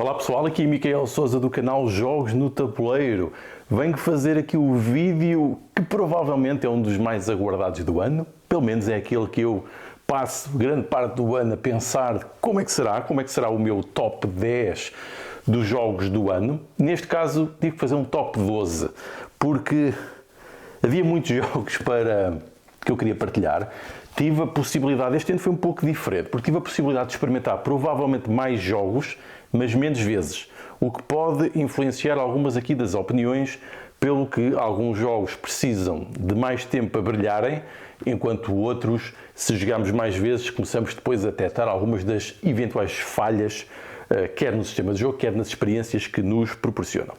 Olá pessoal, aqui é Micael Sousa do canal Jogos no Tabuleiro. Venho fazer aqui o vídeo que provavelmente é um dos mais aguardados do ano. Pelo menos é aquele que eu passo grande parte do ano a pensar como é que será o meu top 10 dos jogos do ano. Neste caso, tive que fazer um top 12, porque havia muitos jogos que eu queria partilhar. Tive a possibilidade, este ano foi um pouco diferente, porque tive a possibilidade de experimentar provavelmente mais jogos, mas menos vezes, o que pode influenciar algumas aqui das opiniões, pelo que alguns jogos precisam de mais tempo a brilharem, enquanto outros, se jogarmos mais vezes, começamos depois a detectar algumas das eventuais falhas, quer no sistema de jogo, quer nas experiências que nos proporcionam.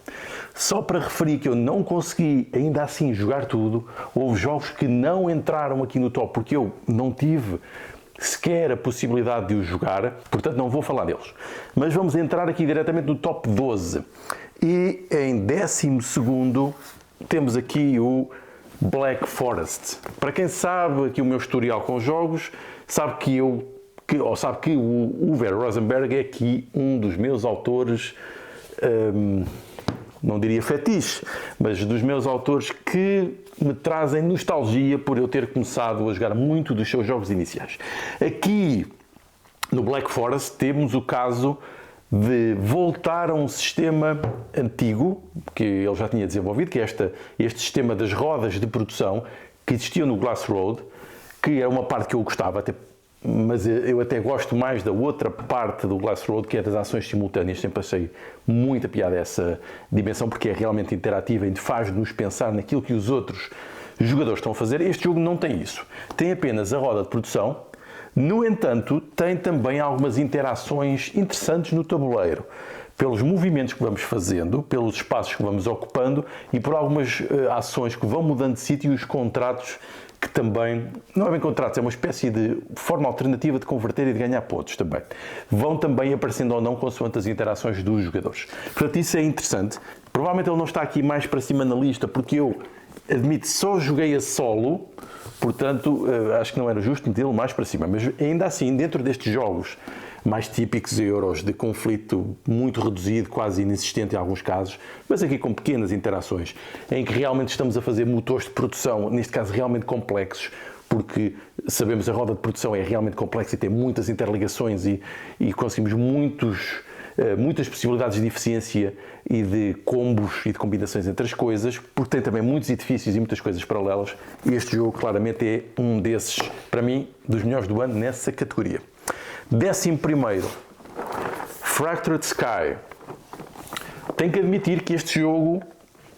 Só para referir que eu não consegui ainda assim jogar tudo, houve jogos que não entraram aqui no top, porque eu não tive sequer a possibilidade de os jogar, portanto não vou falar deles. Mas vamos entrar aqui diretamente no top 12. E em 12º temos aqui o Black Forest. Para quem sabe aqui o meu historial com jogos, sabe que o Uwe Rosenberg é aqui um dos meus autores, não diria fetiche, mas dos meus autores que me trazem nostalgia por eu ter começado a jogar muito dos seus jogos iniciais. Aqui no Black Forest temos o caso de voltar a um sistema antigo que ele já tinha desenvolvido, que é este sistema das rodas de produção que existia no Glass Road, que é uma parte que eu gostava, mas eu até gosto mais da outra parte do Glass Road, que é das ações simultâneas. Sempre achei muita piada essa dimensão, porque é realmente interativa e faz-nos pensar naquilo que os outros jogadores estão a fazer. Este jogo não tem isso. Tem apenas a roda de produção. No entanto, tem também algumas interações interessantes no tabuleiro, pelos movimentos que vamos fazendo, pelos espaços que vamos ocupando e por algumas ações que vão mudando de sítio e os contratos que também, não é bem contratos, é uma espécie de forma alternativa de converter e de ganhar pontos também. Vão também aparecendo ou não consoante as interações dos jogadores. Portanto, isso é interessante. Provavelmente ele não está aqui mais para cima na lista, porque eu, admito, só joguei a solo, portanto, acho que não era justo metê-lo mais para cima. Mas ainda assim, dentro destes jogos mais típicos euros, de conflito muito reduzido, quase inexistente em alguns casos, mas aqui com pequenas interações, em que realmente estamos a fazer motores de produção, neste caso realmente complexos, porque sabemos a roda de produção é realmente complexa e tem muitas interligações e conseguimos muitas possibilidades de eficiência e de combos e de combinações entre as coisas, porque tem também muitos edifícios e muitas coisas paralelas. E este jogo claramente é um desses, para mim, dos melhores do ano nessa categoria. 11º, Fractured Sky. Tenho que admitir que este jogo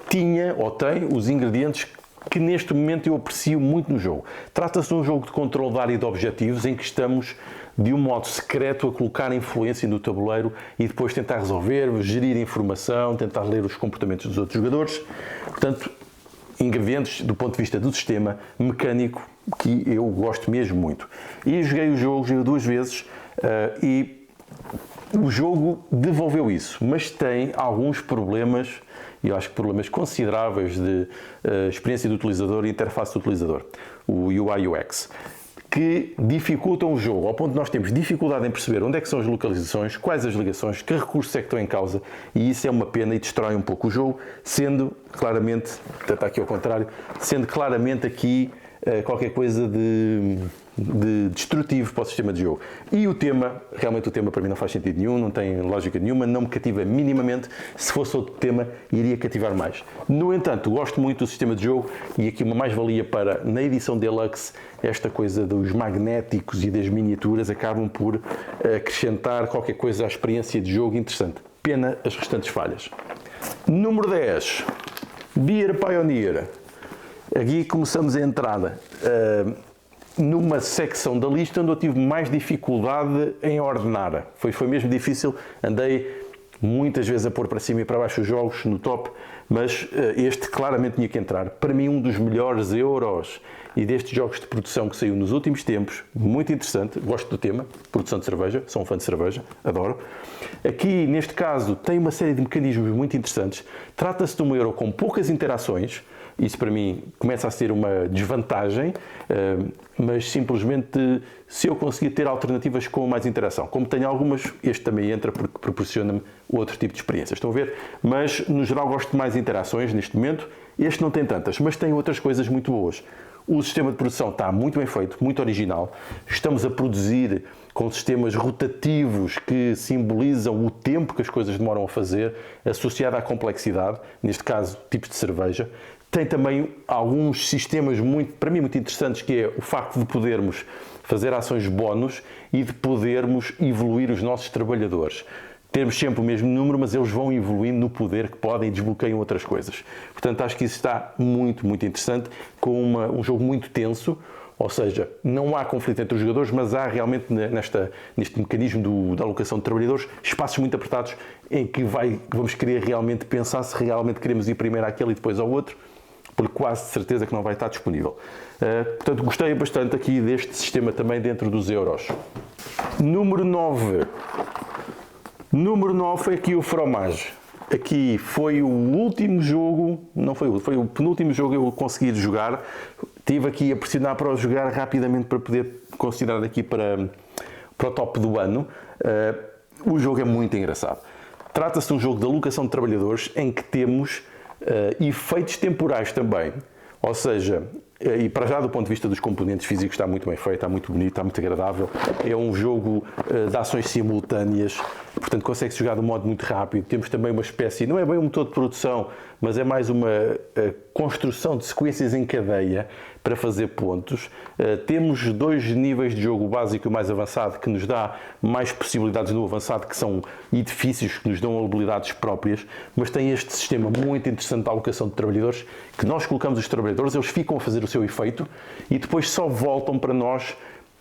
tinha, ou tem, os ingredientes que neste momento eu aprecio muito no jogo. Trata-se de um jogo de controle de área e de objetivos em que estamos de um modo secreto a colocar influência no tabuleiro e depois tentar resolver, gerir informação, tentar ler os comportamentos dos outros jogadores. Portanto, ingredientes do ponto de vista do sistema mecânico que eu gosto mesmo muito. E joguei o jogo 2 vezes e o jogo devolveu isso, mas tem alguns problemas, e eu acho que problemas consideráveis de experiência do utilizador e interface do utilizador, o UI UX, que dificultam o jogo, ao ponto de nós termos dificuldade em perceber onde é que são as localizações, quais as ligações, que recursos é que estão em causa, e isso é uma pena e destrói um pouco o jogo, sendo claramente, está aqui ao contrário, sendo claramente aqui qualquer coisa de destrutivo para o sistema de jogo. E o tema, realmente o tema para mim não faz sentido nenhum, não tem lógica nenhuma, não me cativa minimamente. Se fosse outro tema, iria cativar mais. No entanto, gosto muito do sistema de jogo e aqui uma mais-valia para, na edição Deluxe, esta coisa dos magnéticos e das miniaturas acabam por acrescentar qualquer coisa à experiência de jogo interessante. Pena as restantes falhas. Número 10, Beer Pioneer. Aqui começamos a entrada numa secção da lista onde eu tive mais dificuldade em ordenar. Foi mesmo difícil, andei muitas vezes a pôr para cima e para baixo os jogos no top, mas este claramente tinha que entrar. Para mim, um dos melhores euros e destes jogos de produção que saiu nos últimos tempos, muito interessante, gosto do tema, produção de cerveja, sou um fã de cerveja, adoro. Aqui, neste caso, tem uma série de mecanismos muito interessantes. Trata-se de um euro com poucas interações, isso para mim começa a ser uma desvantagem, mas simplesmente se eu conseguir ter alternativas com mais interação. Como tenho algumas, este também entra porque proporciona-me outro tipo de experiências. Estão a ver? Mas no geral gosto de mais interações neste momento. Este não tem tantas, mas tem outras coisas muito boas. O sistema de produção está muito bem feito, muito original. Estamos a produzir com sistemas rotativos que simbolizam o tempo que as coisas demoram a fazer, associado à complexidade, neste caso, tipos de cerveja. Tem também alguns sistemas, para mim, muito interessantes, que é o facto de podermos fazer ações bónus e de podermos evoluir os nossos trabalhadores. Temos sempre o mesmo número, mas eles vão evoluindo no poder que podem e desbloqueiam outras coisas. Portanto, acho que isso está muito, muito interessante, com um jogo muito tenso, ou seja, não há conflito entre os jogadores, mas há realmente neste mecanismo da alocação de trabalhadores espaços muito apertados em que vamos querer realmente pensar se realmente queremos ir primeiro àquele e depois ao outro, porque quase de certeza que não vai estar disponível. Portanto, gostei bastante aqui deste sistema também dentro dos euros. Número 9. Número 9 foi aqui o Fromage. Aqui foi o último jogo, não foi o penúltimo jogo que eu consegui jogar. Estive aqui a pressionar para o jogar rapidamente para poder considerar aqui para o top do ano. O jogo é muito engraçado. Trata-se de um jogo de alocação de trabalhadores em que temos efeitos temporais também. Ou seja, e para já do ponto de vista dos componentes físicos está muito bem feito, está muito bonito, está muito agradável. É um jogo de ações simultâneas, portanto consegue-se jogar de um modo muito rápido. Temos também uma espécie, não é bem um motor de produção, mas é mais uma construção de sequências em cadeia para fazer pontos. Temos 2 níveis de jogo, o básico e o mais avançado, que nos dá mais possibilidades no avançado, que são edifícios que nos dão habilidades próprias, mas tem este sistema muito interessante de alocação de trabalhadores, que nós colocamos os trabalhadores, eles ficam a fazer o seu efeito e depois só voltam para nós.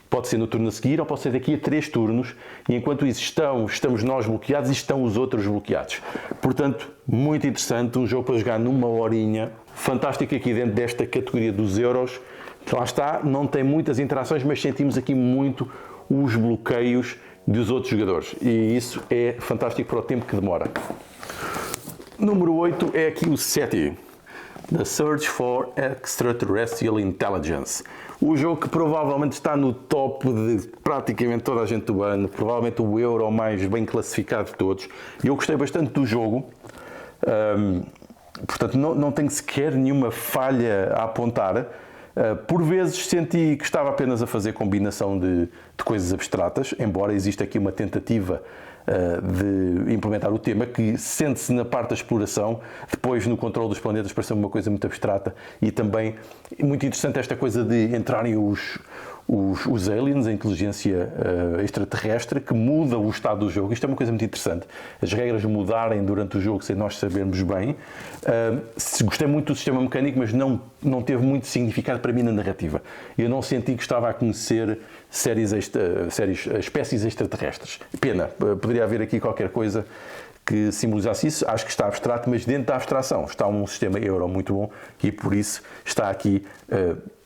Pode ser no turno a seguir ou pode ser daqui a 3 turnos, e enquanto isso estamos nós bloqueados e estão os outros bloqueados. Portanto, muito interessante, um jogo para jogar numa horinha, fantástico aqui dentro desta categoria dos euros. Lá está, não tem muitas interações, mas sentimos aqui muito os bloqueios dos outros jogadores, e isso é fantástico para o tempo que demora. Número 8 é aqui o SETI, The Search for Extraterrestrial Intelligence. O jogo que provavelmente está no top de praticamente toda a gente do ano, provavelmente o euro mais bem classificado de todos. Eu gostei bastante do jogo, portanto não tenho sequer nenhuma falha a apontar. Por vezes senti que estava apenas a fazer combinação de coisas abstratas, embora exista aqui uma tentativa de implementar o tema, que sente-se na parte da exploração, depois no controle dos planetas parece uma coisa muito abstrata, e também muito interessante esta coisa de entrarem os aliens, a inteligência extraterrestre, que muda o estado do jogo. Isto é uma coisa muito interessante. As regras mudarem durante o jogo sem nós sabermos bem. Gostei muito do sistema mecânico, mas não teve muito significado para mim na narrativa. Eu não senti que estava a conhecer espécies extraterrestres. Pena, poderia haver aqui qualquer coisa que simbolizasse isso. Acho que está abstrato, mas dentro da abstração está um sistema euro muito bom e por isso está aqui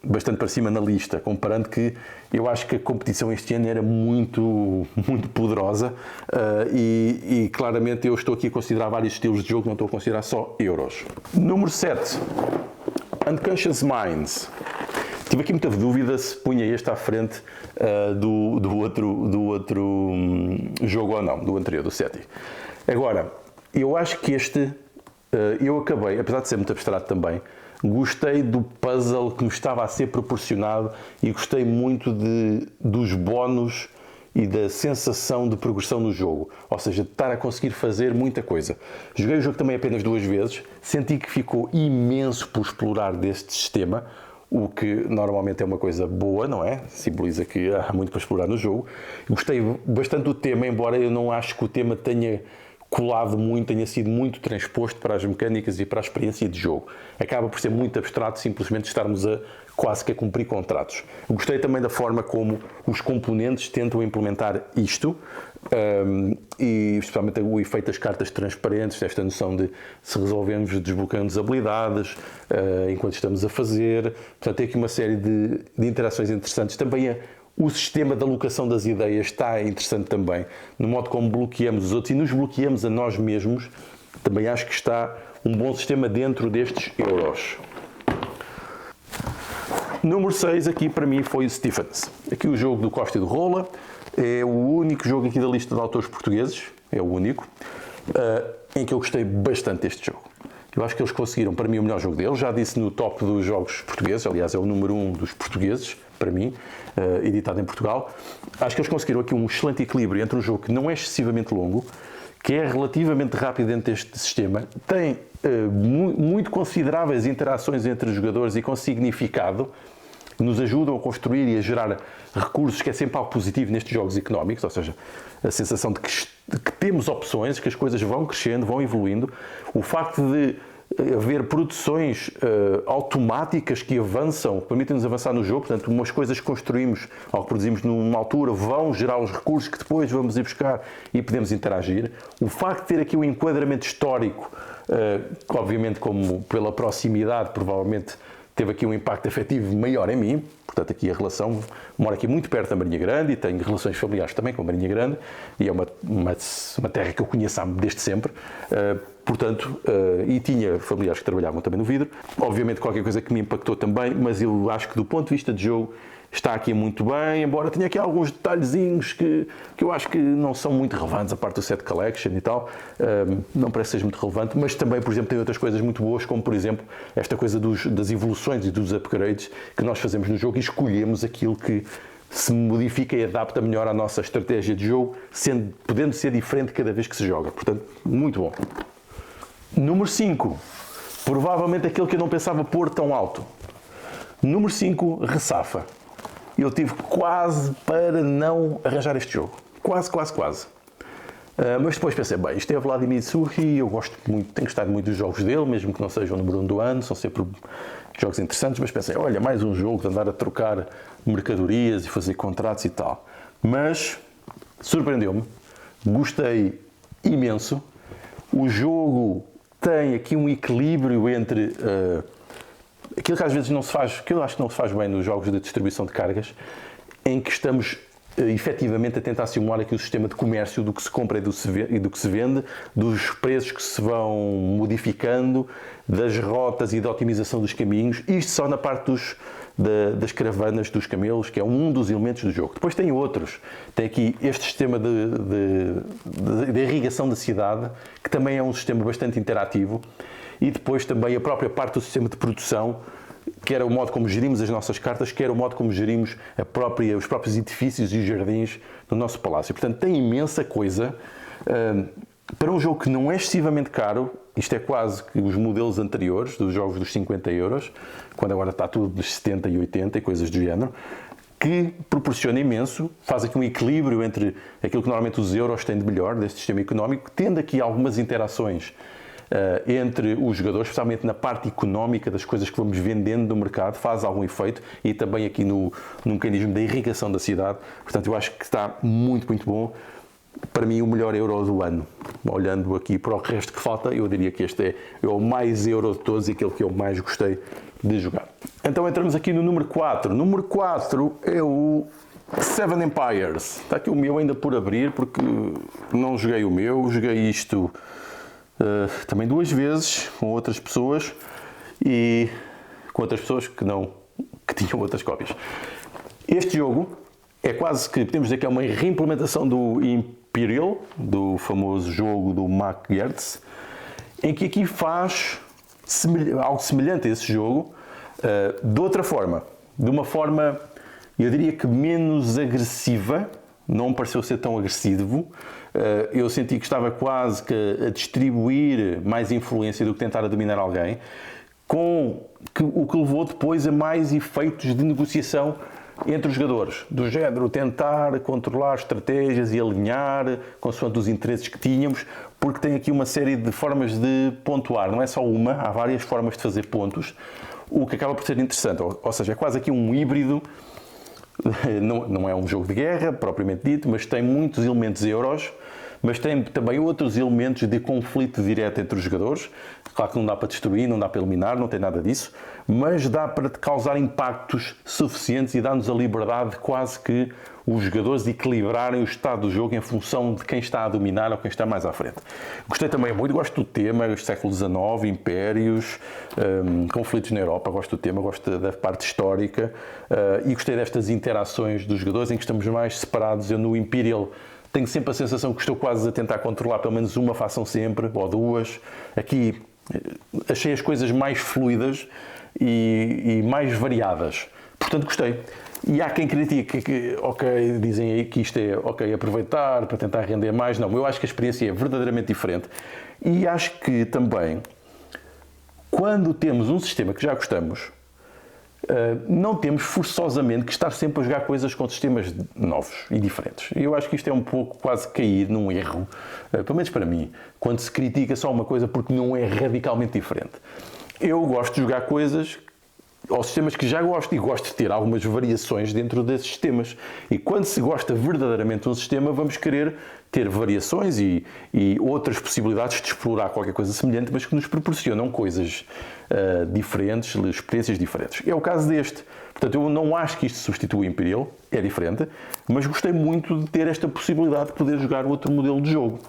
bastante para cima na lista, comparando que eu acho que a competição este ano era muito, muito poderosa e claramente eu estou aqui a considerar vários estilos de jogo, não estou a considerar só euros. Número 7, Unconscious Minds. Tive aqui muita dúvida se punha este à frente do outro jogo ou não, do anterior, do SETI. Agora, eu acho que eu acabei, apesar de ser muito abstrato também, gostei do puzzle que me estava a ser proporcionado e gostei muito dos bónus e da sensação de progressão no jogo, ou seja, de estar a conseguir fazer muita coisa. Joguei o jogo também apenas 2 vezes, senti que ficou imenso por explorar deste sistema, o que normalmente é uma coisa boa, não é? Simboliza que há muito para explorar no jogo. Gostei bastante do tema, embora eu não acho que o tema tenha colado muito, tenha sido muito transposto para as mecânicas e para a experiência de jogo. Acaba por ser muito abstrato, simplesmente estarmos quase que a cumprir contratos. Gostei também da forma como os componentes tentam implementar isto, e especialmente o efeito das cartas transparentes, esta noção de se resolvemos desbloqueamos habilidades enquanto estamos a fazer. Portanto, tem aqui uma série de interações interessantes. Também o sistema de alocação das ideias está interessante também, no modo como bloqueamos os outros e nos bloqueamos a nós mesmos. Também acho que está um bom sistema dentro destes euros. Número 6 aqui para mim foi o Stephens. Aqui o jogo do Costa e do Rola. É o único jogo aqui da lista de autores portugueses, é o único, em que eu gostei bastante deste jogo. Eu acho que eles conseguiram, para mim, o melhor jogo deles. Já disse no top dos jogos portugueses, aliás, é o número 1 dos portugueses, para mim, editado em Portugal. Acho que eles conseguiram aqui um excelente equilíbrio entre um jogo que não é excessivamente longo, que é relativamente rápido dentro deste sistema, tem muito consideráveis interações entre os jogadores e com significado, que nos ajudam a construir e a gerar recursos, que é sempre algo positivo nestes jogos económicos, ou seja, a sensação de que temos opções, que as coisas vão crescendo, vão evoluindo. O facto de haver produções automáticas que avançam, permitem-nos avançar no jogo, portanto, umas coisas que construímos ou que produzimos numa altura vão gerar os recursos que depois vamos ir buscar e podemos interagir. O facto de ter aqui um enquadramento histórico, que obviamente, como pela proximidade, provavelmente teve aqui um impacto afetivo maior em mim, portanto aqui a relação, moro aqui muito perto da Marinha Grande e tenho relações familiares também com a Marinha Grande e é uma terra que eu conheço desde sempre, portanto, e tinha familiares que trabalhavam também no vidro, obviamente qualquer coisa que me impactou também, mas eu acho que do ponto de vista de jogo está aqui muito bem, embora tenha aqui alguns detalhezinhos que eu acho que não são muito relevantes, a parte do set collection e tal, não parece que seja muito relevante, mas também, por exemplo, tem outras coisas muito boas, como por exemplo, esta coisa das evoluções e dos upgrades que nós fazemos no jogo e escolhemos aquilo que se modifica e adapta melhor à nossa estratégia de jogo, podendo ser diferente cada vez que se joga. Portanto, muito bom. Número 5. Provavelmente aquele que eu não pensava pôr tão alto. Número 5, Ressafa. Eu tive quase para não arranjar este jogo. Quase. Mas depois pensei, bem, isto é Vladimir Suchy, eu gosto muito, tenho gostado muito dos jogos dele, mesmo que não seja o número 1 do ano, são sempre jogos interessantes, mas pensei, olha, mais um jogo de andar a trocar mercadorias e fazer contratos e tal. Mas surpreendeu-me, gostei imenso. O jogo tem aqui um equilíbrio entre aquilo que às vezes não se faz, que eu acho que não se faz bem nos jogos de distribuição de cargas, em que estamos efetivamente a tentar simular aqui o sistema de comércio do que se compra e do que se vende, dos preços que se vão modificando, das rotas e da otimização dos caminhos, isto só na parte das caravanas, dos camelos, que é um dos elementos do jogo. Depois tem outros, tem aqui este sistema de irrigação da cidade, que também é um sistema bastante interativo, e depois também a própria parte do sistema de produção, que era o modo como gerimos as nossas cartas, que era o modo como gerimos os próprios edifícios e os jardins do nosso palácio. Portanto, tem imensa coisa. Para um jogo que não é excessivamente caro, isto é quase que os modelos anteriores, dos jogos dos 50 euros, quando agora está tudo dos 70 e 80 e coisas do género, que proporciona imenso, faz aqui um equilíbrio entre aquilo que normalmente os euros têm de melhor deste sistema económico, tendo aqui algumas interações entre os jogadores, especialmente na parte económica das coisas que vamos vendendo no mercado, faz algum efeito, e também aqui no mecanismo da irrigação da cidade. Portanto, eu acho que está muito bom. Para mim, o melhor euro do ano. Olhando aqui para o resto que falta, eu diria que este é o mais euro de todos e aquele que eu mais gostei de jogar. Então entramos aqui no número 4. Número 4 é o Seven Empires. Está aqui o meu ainda por abrir, porque não joguei o meu, joguei isto também 2 vezes com outras pessoas e com outras pessoas que tinham outras cópias. Este jogo é quase que, podemos dizer que é uma reimplementação do Imperial, do famoso jogo do Mac Gerdts, em que aqui faz algo semelhante a esse jogo, de outra forma, de uma forma, eu diria que menos agressiva, não me pareceu ser tão agressivo. Eu senti que estava quase que a distribuir mais influência do que tentar a dominar alguém, o que levou depois a mais efeitos de negociação entre os jogadores, do género tentar controlar estratégias e alinhar consoante os interesses que tínhamos, porque tem aqui uma série de formas de pontuar, não é só uma, há várias formas de fazer pontos, o que acaba por ser interessante, ou seja, é quase aqui um híbrido. Não é um jogo de guerra, propriamente dito, mas tem muitos elementos euros, mas tem também outros elementos de conflito direto entre os jogadores. Claro que não dá para destruir, não dá para eliminar, não tem nada disso, mas dá para causar impactos suficientes e dá-nos a liberdade de quase que os jogadores equilibrarem o estado do jogo em função de quem está a dominar ou quem está mais à frente. Gostei também muito, gosto do tema, século XIX, impérios, conflitos na Europa, gosto do tema, gosto da parte histórica e gostei destas interações dos jogadores em que estamos mais separados. Eu no Imperial tenho sempre a sensação que estou quase a tentar controlar pelo menos uma facção sempre, ou duas. Aqui achei as coisas mais fluidas e mais variadas. Portanto, gostei. E há quem critique que, ok, dizem aí que isto é, ok, aproveitar para tentar render mais. Não, eu acho que a experiência é verdadeiramente diferente. E acho que também, quando temos um sistema que já gostamos, não temos forçosamente que estar sempre a jogar coisas com sistemas novos e diferentes. E eu acho que isto é um pouco quase cair num erro, pelo menos para mim, quando se critica só uma coisa porque não é radicalmente diferente. Eu gosto de jogar coisas ou sistemas que já gosto e gosto de ter algumas variações dentro desses sistemas. E quando se gosta verdadeiramente de um sistema, vamos querer ter variações e outras possibilidades de explorar qualquer coisa semelhante, mas que nos proporcionam coisas diferentes, experiências diferentes. É o caso deste. Portanto, eu não acho que isto substitua o Imperial, é diferente, mas gostei muito de ter esta possibilidade de poder jogar outro modelo de jogo.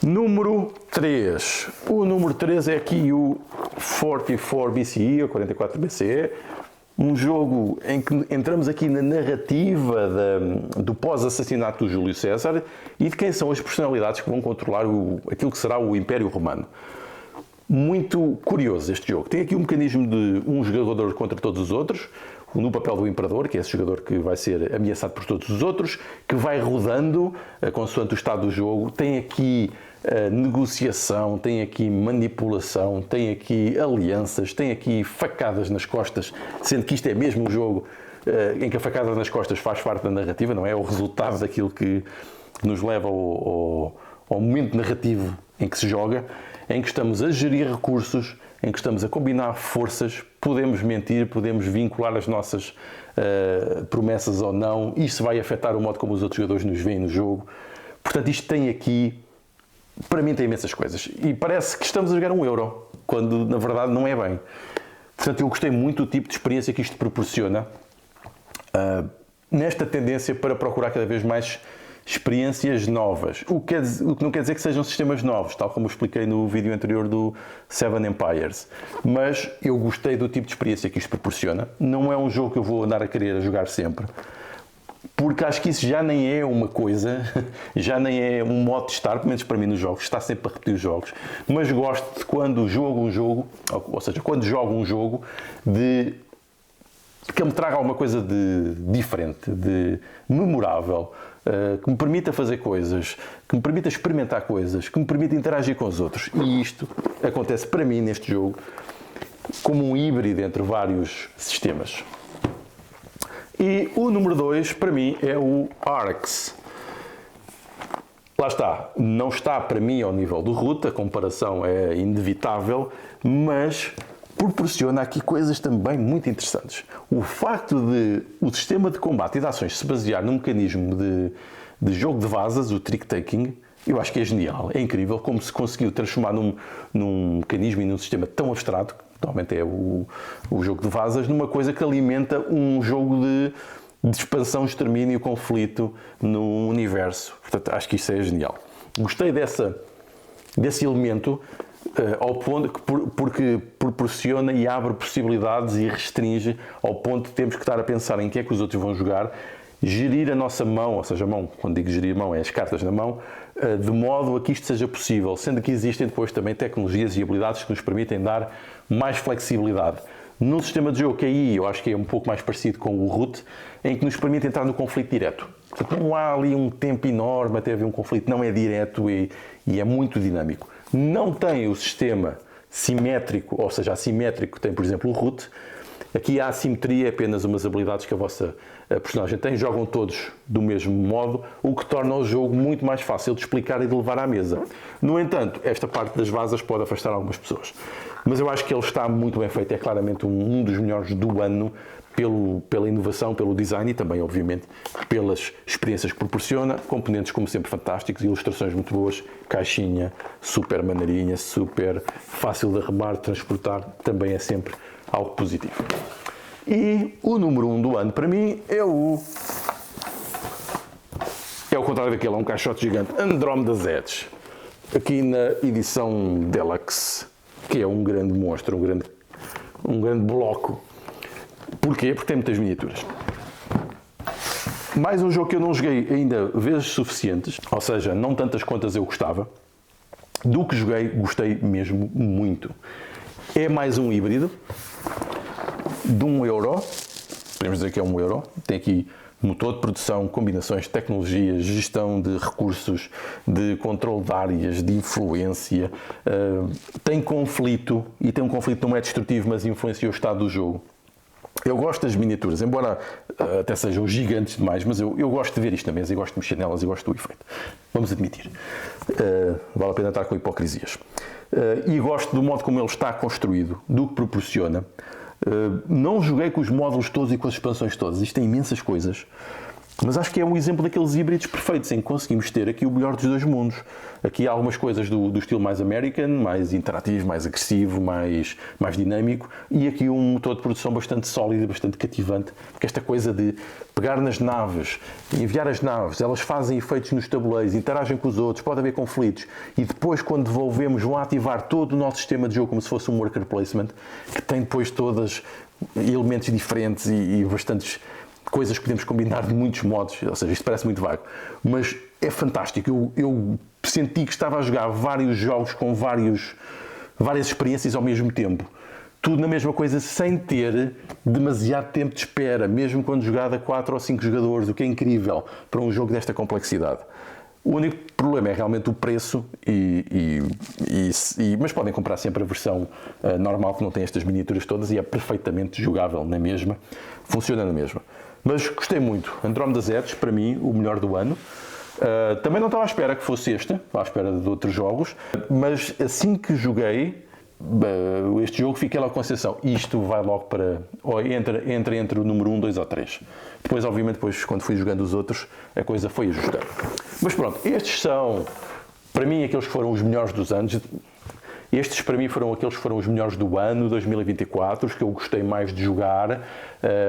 Número 3. O número 3 é aqui o 44 BCE, ou 44 BCE, um jogo em que entramos aqui na narrativa do pós-assassinato do Júlio César e de quem são as personalidades que vão controlar aquilo que será o Império Romano. Muito curioso este jogo. Tem aqui um mecanismo de um jogador contra todos os outros, no papel do Imperador, que é esse jogador que vai ser ameaçado por todos os outros, que vai rodando consoante o estado do jogo. Tem aqui negociação, tem aqui manipulação, tem aqui alianças, tem aqui facadas nas costas, sendo que isto é mesmo um jogo em que a facada nas costas faz parte da narrativa, não é? O resultado daquilo que nos leva ao momento narrativo em que se joga, em que estamos a gerir recursos, em que estamos a combinar forças, podemos mentir, podemos vincular as nossas promessas ou não, isto vai afetar o modo como os outros jogadores nos veem no jogo. Portanto, isto tem aqui, para mim tem imensas coisas, e parece que estamos a jogar um Euro, quando na verdade não é bem. Portanto, eu gostei muito do tipo de experiência que isto proporciona, nesta tendência para procurar cada vez mais experiências novas, o que não quer dizer que sejam sistemas novos, tal como eu expliquei no vídeo anterior do Seven Empires, mas eu gostei do tipo de experiência que isto proporciona. Não é um jogo que eu vou andar a querer jogar sempre, porque acho que isso já nem é uma coisa, já nem é um modo de estar, pelo menos para mim nos jogos, está sempre a repetir os jogos, mas gosto de quando jogo um jogo, ou seja, quando jogo um jogo, de que me traga alguma coisa de diferente, de memorável, que me permita fazer coisas, que me permita experimentar coisas, que me permita interagir com os outros. E isto acontece para mim neste jogo como um híbrido entre vários sistemas. E o número 2 para mim é o Arx. Lá está, não está para mim ao nível do Root, a comparação é inevitável, mas proporciona aqui coisas também muito interessantes. O facto de o sistema de combate e de ações se basear num mecanismo de jogo de vazas, o trick-taking, eu acho que é genial, é incrível como se conseguiu transformar num mecanismo e num sistema tão abstrato, que normalmente é o jogo de vazas, numa coisa que alimenta um jogo de expansão, extermínio e conflito no universo. Portanto, acho que isso é genial. Gostei desse elemento, ao ponto porque proporciona e abre possibilidades e restringe ao ponto de termos que estar a pensar em que é que os outros vão jogar, gerir a nossa mão, ou seja, a mão, quando digo gerir a mão, é as cartas na mão, de modo a que isto seja possível, sendo que existem depois também tecnologias e habilidades que nos permitem dar mais flexibilidade. Num sistema de jogo que aí eu acho que é um pouco mais parecido com o Root, em que nos permite entrar no conflito direto. Portanto, não há ali um tempo enorme até haver um conflito, não é direto e é muito dinâmico. Não tem o sistema simétrico, ou seja, assimétrico que tem, por exemplo, o Root. Aqui a assimetria é apenas umas habilidades que a vossa personagem tem, jogam todos do mesmo modo, o que torna o jogo muito mais fácil de explicar e de levar à mesa. No entanto, esta parte das vazas pode afastar algumas pessoas. Mas eu acho que ele está muito bem feito, é claramente um dos melhores do ano, pela inovação, pelo design e também, obviamente, pelas experiências que proporciona. Componentes, como sempre, fantásticos, ilustrações muito boas, caixinha super maneirinha, super fácil de arrumar, de transportar, também é sempre algo positivo. E o número 1 do ano, para mim, é o contrário daquele, é um caixote gigante, Andromeda Zedge, aqui na edição Deluxe, que é um grande monstro, um grande bloco. Porquê? Porque tem muitas miniaturas. Mais um jogo que eu não joguei ainda vezes suficientes, ou seja, não tantas quantas eu gostava. Do que joguei, gostei mesmo muito. É mais um híbrido de €1. Podemos dizer que é €1. Tem aqui motor de produção, combinações de tecnologias, gestão de recursos, de controle de áreas, de influência. Tem conflito, e tem um conflito que não é destrutivo, mas influencia o estado do jogo. Eu gosto das miniaturas, embora até sejam gigantes demais, mas eu gosto de ver isto na mesa e gosto de mexer nelas e gosto do efeito. Vamos admitir. Vale a pena estar com hipocrisias. E gosto do modo como ele está construído, do que proporciona. Não joguei com os módulos todos e com as expansões todas. Isto tem imensas coisas. Mas acho que é um exemplo daqueles híbridos perfeitos em que conseguimos ter aqui o melhor dos dois mundos. Aqui há algumas coisas do estilo mais American, mais interativo, mais agressivo, mais dinâmico, e aqui um motor de produção bastante sólido, bastante cativante, porque esta coisa de pegar nas naves, enviar as naves, elas fazem efeitos nos tabuleiros, interagem com os outros, pode haver conflitos, e depois quando devolvemos vão ativar todo o nosso sistema de jogo como se fosse um worker placement, que tem depois todos elementos diferentes e bastantes coisas que podemos combinar de muitos modos, ou seja, isto parece muito vago, mas é fantástico. Eu senti que estava a jogar vários jogos com várias experiências ao mesmo tempo. Tudo na mesma coisa, sem ter demasiado tempo de espera, mesmo quando jogado a 4 ou 5 jogadores, o que é incrível para um jogo desta complexidade. O único problema é realmente o preço, mas podem comprar sempre a versão normal, que não tem estas miniaturas todas e é perfeitamente jogável na mesma, funciona na mesma. Mas gostei muito. Andromeda Zedge, para mim, o melhor do ano. Também não estava à espera que fosse este, estava à espera de outros jogos, mas assim que joguei este jogo, fiquei logo com a sensação, isto vai logo para, ou entra entre o número 1, 2 ou 3. Depois, obviamente, quando fui jogando os outros, a coisa foi ajustando. Mas pronto, estes são, para mim, aqueles que foram os melhores dos anos. Estes, para mim, foram aqueles que foram os melhores do ano, 2024, os que eu gostei mais de jogar.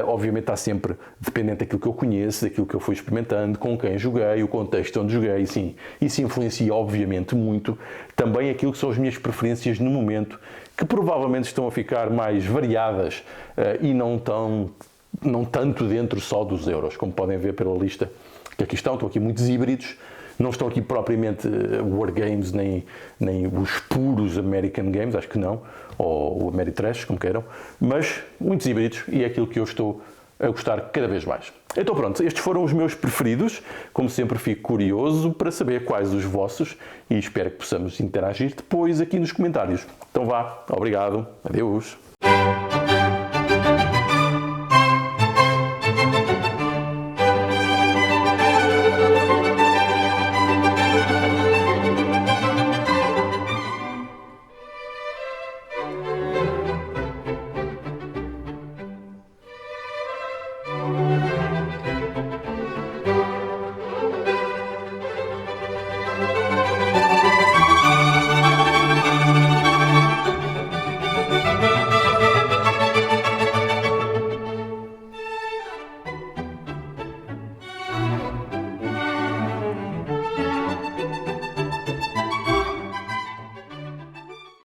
Obviamente está sempre dependente daquilo que eu conheço, daquilo que eu fui experimentando, com quem joguei, o contexto onde joguei, sim. Isso influencia, obviamente, muito também aquilo que são as minhas preferências no momento, que provavelmente estão a ficar mais variadas e não tanto dentro só dos euros, como podem ver pela lista que aqui estão aqui muitos híbridos. Não estão aqui propriamente Wargames, nem os puros American Games, acho que não, ou o Ameritrash, como queiram, mas muitos híbridos e é aquilo que eu estou a gostar cada vez mais. Então pronto, estes foram os meus preferidos. Como sempre, fico curioso para saber quais os vossos e espero que possamos interagir depois aqui nos comentários. Então vá, obrigado, adeus.